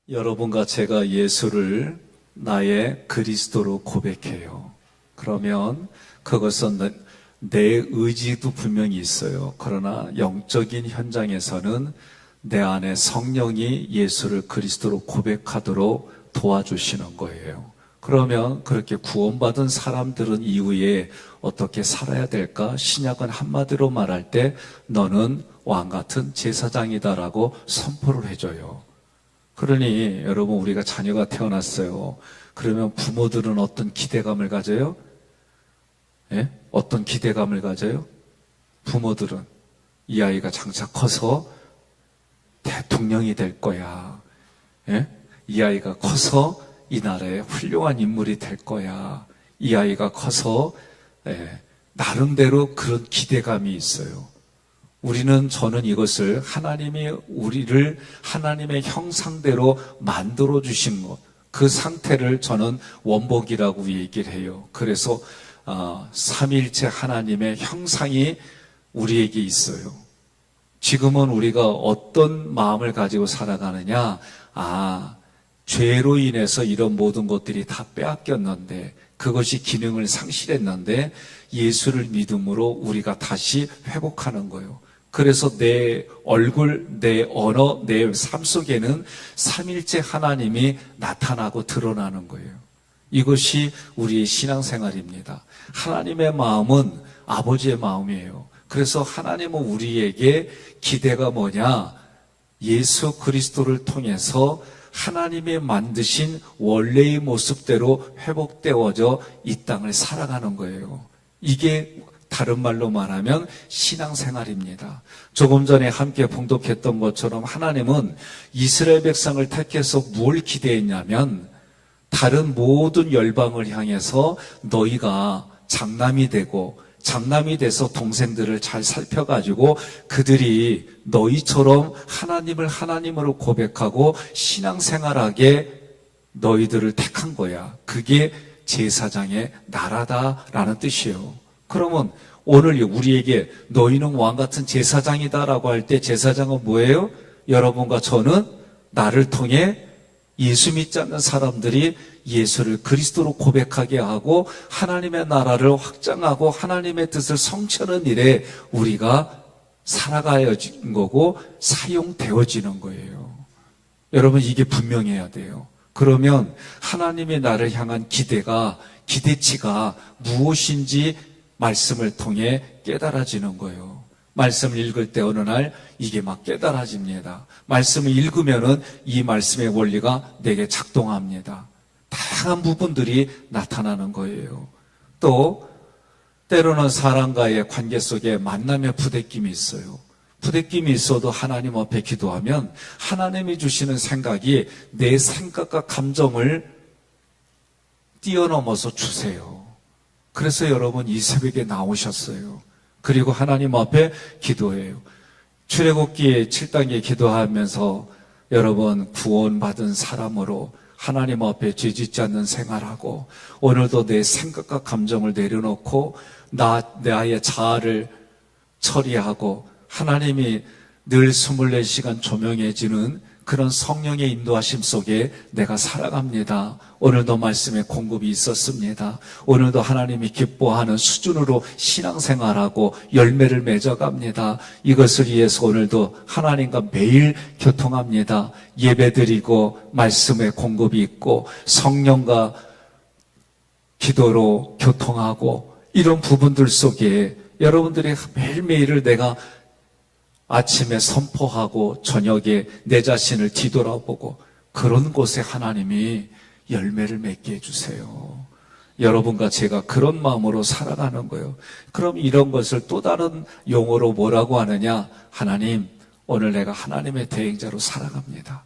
여러분과 제가 예수를 나의 그리스도로 고백해요. 그러면 그것은 내 의지도 분명히 있어요. 그러나 영적인 현장에서는 내 안에 성령이 예수를 그리스도로 고백하도록 도와주시는 거예요. 그러면 그렇게 구원받은 사람들은 이후에 어떻게 살아야 될까? 신약은 한마디로 말할 때 너는 왕같은 제사장이다라고 선포를 해줘요. 그러니 여러분, 우리가 자녀가 태어났어요. 그러면 부모들은 어떤 기대감을 가져요? 예? 어떤 기대감을 가져요? 부모들은 이 아이가 장차 커서 대통령이 될 거야. 예? 이 아이가 커서 이 나라의 훌륭한 인물이 될 거야. 이 아이가 커서 나름대로 그런 기대감이 있어요. 저는 이것을 하나님이 우리를 하나님의 형상대로 만들어 주신 것, 그 상태를 저는 원복이라고 얘기를 해요. 그래서 삼위일체 하나님의 형상이 우리에게 있어요. 지금은 우리가 어떤 마음을 가지고 살아가느냐? 죄로 인해서 이런 모든 것들이 다 빼앗겼는데, 그것이 기능을 상실했는데 예수를 믿음으로 우리가 다시 회복하는 거예요. 그래서 내 얼굴, 내 언어, 내 삶 속에는 삼일째 하나님이 나타나고 드러나는 거예요. 이것이 우리의 신앙생활입니다. 하나님의 마음은 아버지의 마음이에요. 그래서 하나님은 우리에게 기대가 뭐냐? 예수 그리스도를 통해서 하나님이 만드신 원래의 모습대로 회복되어져 이 땅을 살아가는 거예요. 이게 다른 말로 말하면 신앙생활입니다. 조금 전에 함께 봉독했던 것처럼 하나님은 이스라엘 백성을 택해서 뭘 기대했냐면, 다른 모든 열방을 향해서 너희가 장남이 돼서 동생들을 잘 살펴가지고 그들이 너희처럼 하나님을 하나님으로 고백하고 신앙생활하게 너희들을 택한 거야. 그게 제사장의 나라다라는 뜻이에요. 그러면 오늘 우리에게 너희는 왕같은 제사장이다라고 할 때 제사장은 뭐예요? 여러분과 저는 나를 통해 예수 믿지 않는 사람들이 예수를 그리스도로 고백하게 하고 하나님의 나라를 확장하고 하나님의 뜻을 성취하는 일에 우리가 살아가야진 거고 사용되어지는 거예요. 여러분, 이게 분명해야 돼요. 그러면 하나님의 나를 향한 기대치가 무엇인지 말씀을 통해 깨달아지는 거예요. 말씀을 읽을 때 어느 날 이게 막 깨달아집니다. 말씀을 읽으면은 이 말씀의 원리가 내게 작동합니다. 다양한 부분들이 나타나는 거예요. 또 때로는 사람과의 관계 속에 만남의 부대낌이 있어요. 부대낌이 있어도 하나님 앞에 기도하면 하나님이 주시는 생각이 내 생각과 감정을 뛰어넘어서 주세요. 그래서 여러분 이 새벽에 나오셨어요. 그리고 하나님 앞에 기도해요. 출애굽기 7단계 기도하면서 여러분 구원받은 사람으로 하나님 앞에 죄짓지 않는 생활하고, 오늘도 내 생각과 감정을 내려놓고 나의 자아를 처리하고 하나님이 늘 24시간 조명해지는 그런 성령의 인도하심 속에 내가 살아갑니다. 오늘도 말씀의 공급이 있었습니다. 오늘도 하나님이 기뻐하는 수준으로 신앙생활하고 열매를 맺어갑니다. 이것을 위해서 오늘도 하나님과 매일 교통합니다. 예배드리고 말씀의 공급이 있고 성령과 기도로 교통하고, 이런 부분들 속에 여러분들이 매일매일을 내가 아침에 선포하고 저녁에 내 자신을 뒤돌아보고, 그런 곳에 하나님이 열매를 맺게 해주세요. 여러분과 제가 그런 마음으로 살아가는 거예요. 그럼 이런 것을 또 다른 용어로 뭐라고 하느냐? 하나님, 오늘 내가 하나님의 대행자로 살아갑니다.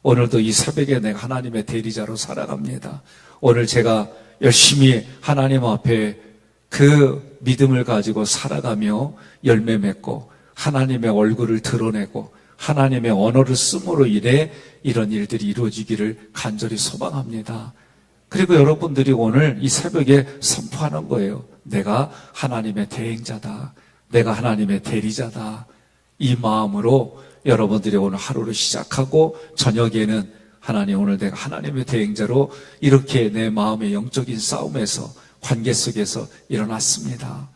오늘도 이 새벽에 내가 하나님의 대리자로 살아갑니다. 오늘 제가 열심히 하나님 앞에 그 믿음을 가지고 살아가며 열매 맺고 하나님의 얼굴을 드러내고 하나님의 언어를 씀으로 인해 이런 일들이 이루어지기를 간절히 소망합니다. 그리고 여러분들이 오늘 이 새벽에 선포하는 거예요. 내가 하나님의 대행자다. 내가 하나님의 대리자다. 이 마음으로 여러분들이 오늘 하루를 시작하고 저녁에는 하나님, 오늘 내가 하나님의 대행자로 이렇게 내 마음의 영적인 싸움에서 관계 속에서 일어났습니다.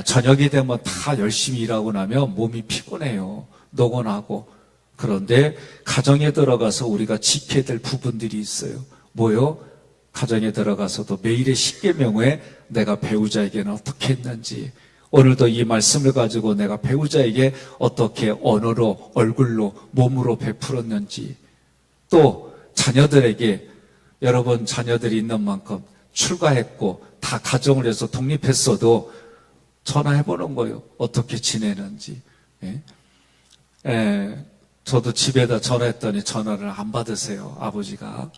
저녁이 되면 다 열심히 일하고 나면 몸이 피곤해요. 노곤하고. 그런데 가정에 들어가서 우리가 지켜야 될 부분들이 있어요. 뭐요? 가정에 들어가서도 매일의 십계명에 내가 배우자에게는 어떻게 했는지, 오늘도 이 말씀을 가지고 내가 배우자에게 어떻게 언어로, 얼굴로, 몸으로 베풀었는지, 또 자녀들에게, 여러분 자녀들이 있는 만큼 출가했고 다 가정을 해서 독립했어도 전화해보는 거예요. 어떻게 지내는지. 저도 집에다 전화했더니 전화를 안 받으세요, 아버지가.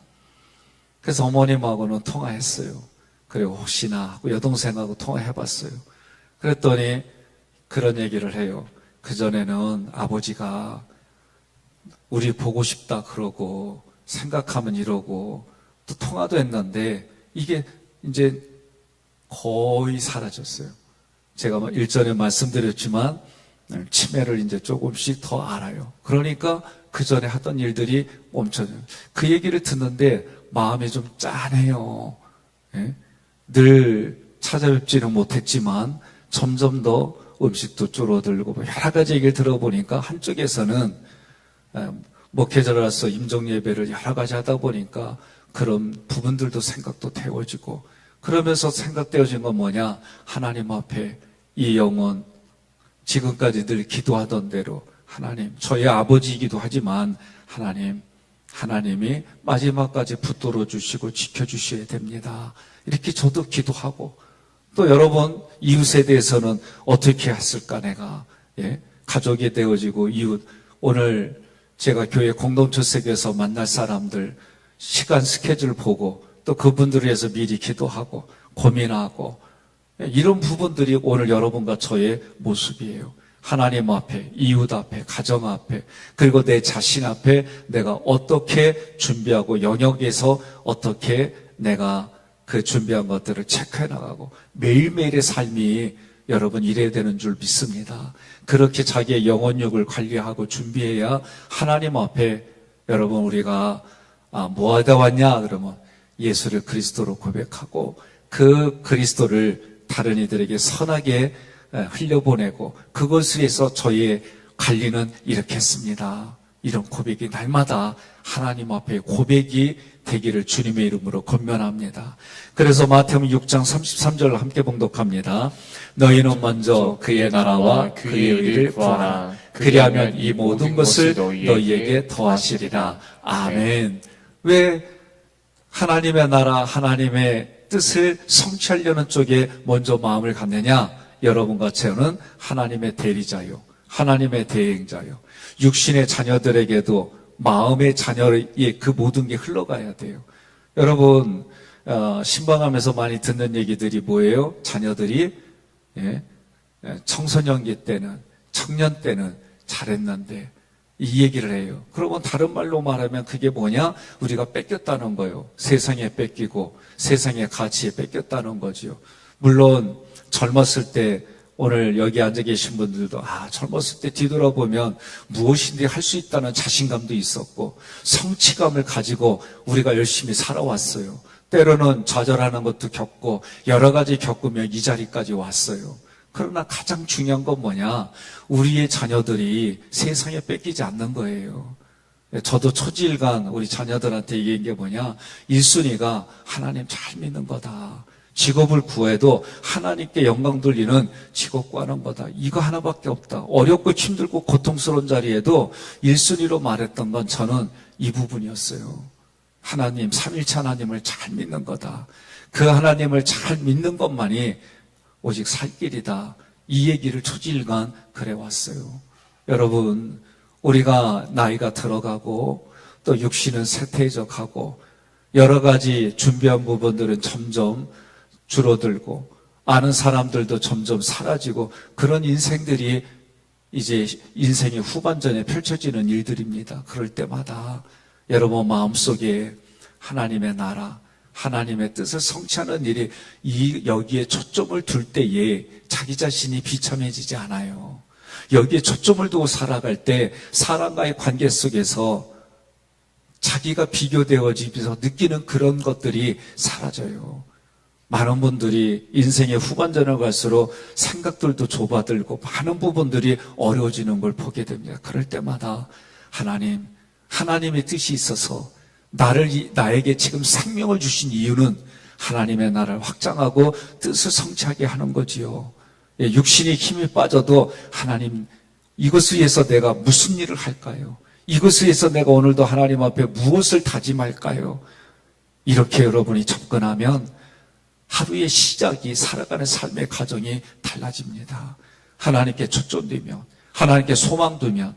그래서 어머님하고는 통화했어요. 그리고 혹시나 하고 여동생하고 통화해봤어요. 그랬더니 그런 얘기를 해요. 그전에는 아버지가 우리 보고 싶다 그러고 생각하면 이러고 또 통화도 했는데 이게 이제 거의 사라졌어요. 제가 일전에 말씀드렸지만 치매를 이제 조금씩 더 알아요. 그러니까 그 전에 하던 일들이 멈춰져요. 그 얘기를 듣는데 마음이 좀 짠해요. 늘 찾아뵙지는 못했지만 점점 더 음식도 줄어들고 여러 가지 얘기를 들어보니까 한쪽에서는 목회자로서 임종 예배를 여러 가지 하다 보니까 그런 부분들도 생각도 태워지고, 그러면서 생각되어진 건 뭐냐? 하나님 앞에 이 영혼, 지금까지 늘 기도하던 대로 하나님, 저의 아버지이기도 하지만 하나님이 마지막까지 붙들어 주시고 지켜주셔야 됩니다. 이렇게 저도 기도하고, 또 여러분 이웃에 대해서는 어떻게 했을까 내가, 가족이 되어지고 이웃, 오늘 제가 교회 공동체 속에서 만날 사람들 시간 스케줄 보고 또 그분들을 위해서 미리 기도하고 고민하고, 이런 부분들이 오늘 여러분과 저의 모습이에요. 하나님 앞에, 이웃 앞에, 가정 앞에, 그리고 내 자신 앞에 내가 어떻게 준비하고 영역에서 어떻게 내가 그 준비한 것들을 체크해 나가고, 매일매일의 삶이 여러분 이래야 되는 줄 믿습니다. 그렇게 자기의 영혼력을 관리하고 준비해야 하나님 앞에, 여러분 우리가 뭐 하다 왔냐 그러면 예수를 그리스도로 고백하고 그 그리스도를 다른 이들에게 선하게 흘려보내고, 그것을 위해서 저희의 관리는 이렇게 했습니다. 이런 고백이 날마다 하나님 앞에 고백이 되기를 주님의 이름으로 권면합니다. 그래서 마태복음 6장 33절을 함께 봉독합니다. 너희는 먼저 그의 나라와 그의 의를 구하라. 그리하면 이 모든 것을 너희에게 더하시리라. 아멘. 왜 하나님의 나라, 하나님의 뜻을 성취하려는 쪽에 먼저 마음을 갖느냐? 여러분과 저는 하나님의 대리자요, 하나님의 대행자요. 육신의 자녀들에게도 마음의 자녀의 그 모든 게 흘러가야 돼요. 여러분 신방하면서 많이 듣는 얘기들이 뭐예요? 자녀들이 청소년기 때는, 청년 때는 잘했는데, 이 얘기를 해요. 그러면 다른 말로 말하면 그게 뭐냐? 우리가 뺏겼다는 거예요. 세상에 뺏기고 세상의 가치에 뺏겼다는 거죠. 물론 젊었을 때, 오늘 여기 앉아 계신 분들도 젊었을 때 뒤돌아보면 무엇인지 할 수 있다는 자신감도 있었고 성취감을 가지고 우리가 열심히 살아왔어요. 때로는 좌절하는 것도 겪고 여러 가지 겪으며 이 자리까지 왔어요. 그러나 가장 중요한 건 뭐냐? 우리의 자녀들이 세상에 뺏기지 않는 거예요. 저도 초지일간 우리 자녀들한테 얘기한 게 뭐냐? 1순위가 하나님 잘 믿는 거다. 직업을 구해도 하나님께 영광 돌리는 직업 구하는 거다. 이거 하나밖에 없다. 어렵고 힘들고 고통스러운 자리에도 1순위로 말했던 건 저는 이 부분이었어요. 하나님, 삼일체 하나님을 잘 믿는 거다. 그 하나님을 잘 믿는 것만이 오직 살 길이다. 이 얘기를 초지일간 그래 왔어요. 여러분, 우리가 나이가 들어가고 또 육신은 쇠퇴해져 가고 여러 가지 준비한 부분들은 점점 줄어들고 아는 사람들도 점점 사라지고, 그런 인생들이 이제 인생의 후반전에 펼쳐지는 일들입니다. 그럴 때마다 여러분 마음속에 하나님의 나라, 하나님의 뜻을 성취하는 일이 여기에 초점을 둘 때에 자기 자신이 비참해지지 않아요. 여기에 초점을 두고 살아갈 때 사람과의 관계 속에서 자기가 비교되어지면서 느끼는 그런 것들이 사라져요. 많은 분들이 인생의 후반전을 갈수록 생각들도 좁아들고 많은 부분들이 어려워지는 걸 보게 됩니다. 그럴 때마다 하나님의 뜻이 있어서 나에게 지금 생명을 주신 이유는 하나님의 나라를 확장하고 뜻을 성취하게 하는 거지요. 육신이 힘이 빠져도 하나님, 이것을 위해서 내가 무슨 일을 할까요? 이것을 위해서 내가 오늘도 하나님 앞에 무엇을 다짐할까요? 이렇게 여러분이 접근하면 하루의 시작이, 살아가는 삶의 과정이 달라집니다. 하나님께 초점두면, 하나님께 소망 두면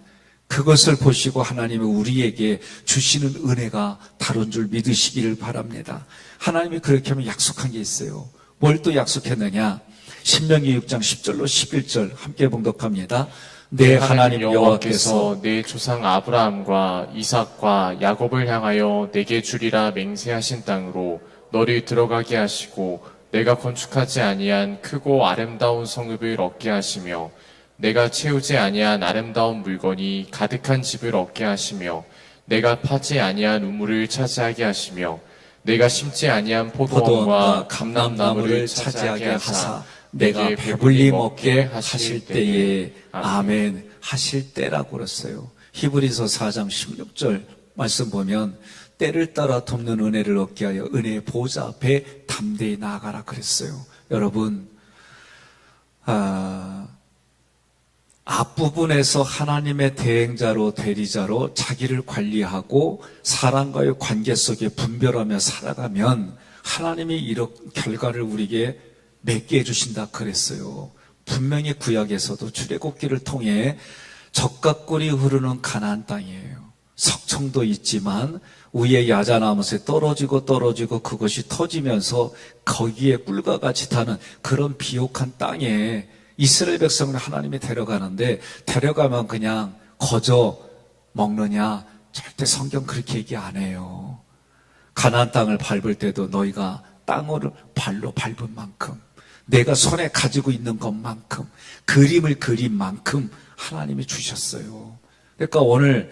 그것을 보시고 하나님이 우리에게 주시는 은혜가 다른 줄 믿으시기를 바랍니다. 하나님이 그렇게 하면 약속한 게 있어요. 뭘 또 약속했느냐? 신명기 6장 10절로 11절 함께 봉독합니다. 내 하나님 여호와께서 내 조상 아브라함과 이삭과 야곱을 향하여 내게 주리라 맹세하신 땅으로 너를 들어가게 하시고 내가 건축하지 아니한 크고 아름다운 성읍을 얻게 하시며 내가 채우지 아니한 아름다운 물건이 가득한 집을 얻게 하시며 내가 파지 아니한 우물을 차지하게 하시며 내가 심지 아니한 포도원과 감람나무를 차지하게 하사 내가 배불리 먹게 하실 때에 아멘 하실 때라고 그랬어요. 히브리서 4장 16절 말씀 보면 때를 따라 돕는 은혜를 얻게 하여 은혜의 보좌 앞에 담대히 나아가라 그랬어요. 여러분, 앞부분에서 하나님의 대행자로 대리자로 자기를 관리하고 사람과의 관계 속에 분별하며 살아가면 하나님이 이런 결과를 우리에게 맺게 해주신다 그랬어요. 분명히 구약에서도 출애굽기를 통해 젖과 꿀이 흐르는 가나안 땅이에요. 석청도 있지만 위에 야자나무에 떨어지고 그것이 터지면서 거기에 꿀과 같이 타는 그런 비옥한 땅에 이스라엘 백성을 하나님이 데려가는데, 데려가면 그냥 거저 먹느냐? 절대 성경 그렇게 얘기 안 해요. 가나안 땅을 밟을 때도 너희가 땅을 발로 밟은 만큼, 내가 손에 가지고 있는 것만큼, 그림을 그린 만큼 하나님이 주셨어요. 그러니까 오늘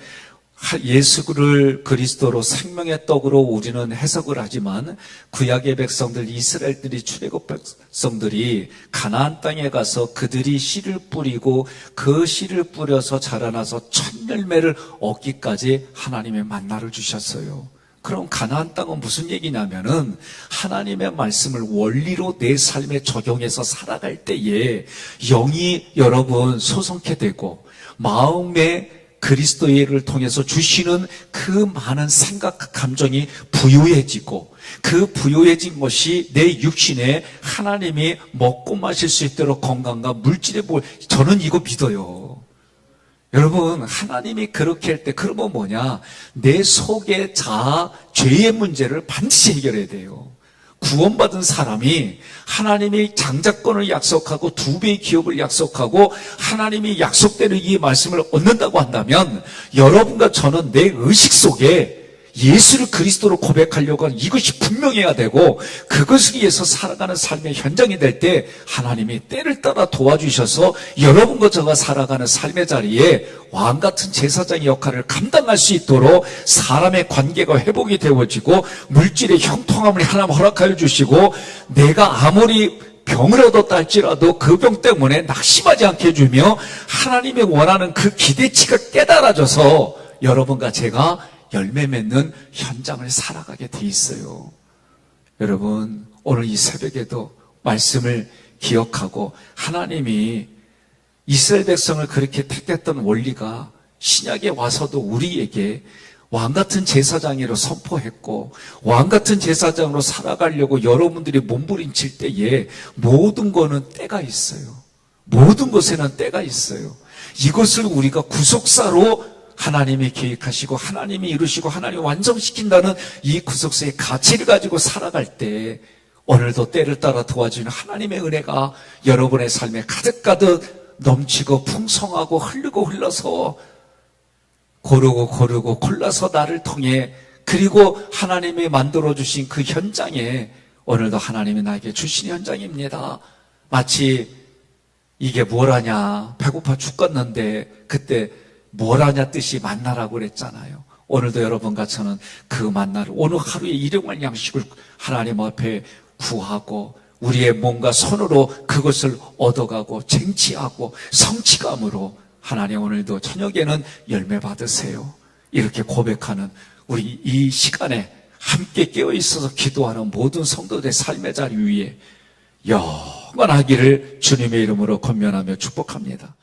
예수를 그리스도로 생명의 떡으로 우리는 해석을 하지만 구약의 백성들, 이스라엘들이, 출애굽 백성들이 가나안 땅에 가서 그들이 씨를 뿌리고 그 씨를 뿌려서 자라나서 첫 열매를 얻기까지 하나님의 만나를 주셨어요. 그럼 가나안 땅은 무슨 얘기냐면은 하나님의 말씀을 원리로 내 삶에 적용해서 살아갈 때에 영이 여러분 소성케 되고 마음에 그리스도를 통해서 주시는 그 많은 생각, 감정이 부유해지고 그 부유해진 것이 내 육신에 하나님이 먹고 마실 수 있도록 건강과 물질의 볼, 저는 이거 믿어요. 여러분, 하나님이 그렇게 할 때 그러면 뭐냐? 내 속의 자아, 죄의 문제를 반드시 해결해야 돼요. 구원받은 사람이 하나님이 장자권을 약속하고 2배의 기업을 약속하고 하나님이 약속대로 이 말씀을 얻는다고 한다면 여러분과 저는 내 의식 속에 예수를 그리스도로 고백하려고 하는 이것이 분명해야 되고 그것을 위해서 살아가는 삶의 현장이 될 때 하나님이 때를 따라 도와주셔서 여러분과 저가 살아가는 삶의 자리에 왕같은 제사장의 역할을 감당할 수 있도록 사람의 관계가 회복이 되어지고 물질의 형통함을 하나님 허락하여 주시고 내가 아무리 병을 얻었다 할지라도 그 병 때문에 낙심하지 않게 해주며 하나님이 원하는 그 기대치가 깨달아져서 여러분과 제가 열매 맺는 현장을 살아가게 돼 있어요. 여러분, 오늘 이 새벽에도 말씀을 기억하고 하나님이 이스라엘 백성을 그렇게 택했던 원리가 신약에 와서도 우리에게 왕같은 제사장으로 선포했고 왕같은 제사장으로 살아가려고 여러분들이 몸부림칠 때에 모든 거는 때가 있어요. 모든 것에는 때가 있어요. 이것을 우리가 구속사로 하나님이 계획하시고 하나님이 이루시고 하나님이 완성시킨다는 이 구속사의 가치를 가지고 살아갈 때 오늘도 때를 따라 도와주는 하나님의 은혜가 여러분의 삶에 가득가득 넘치고 풍성하고 흐르고 흘러서 고르고 골라서 나를 통해 그리고 하나님이 만들어주신 그 현장에 오늘도 하나님이 나에게 주신 현장입니다. 마치 이게 뭘 하냐 배고파 죽겠는데 그때 뭘 하냐 뜻이 만나라고 그랬잖아요. 오늘도 여러분과 저는 그 만나를 오늘 하루에 일용할 양식을 하나님 앞에 구하고 우리의 몸과 손으로 그것을 얻어가고 쟁취하고 성취감으로 하나님 오늘도 저녁에는 열매 받으세요. 이렇게 고백하는 우리 이 시간에 함께 깨어 있어서 기도하는 모든 성도들의 삶의 자리 위에 영원하기를 주님의 이름으로 권면하며 축복합니다.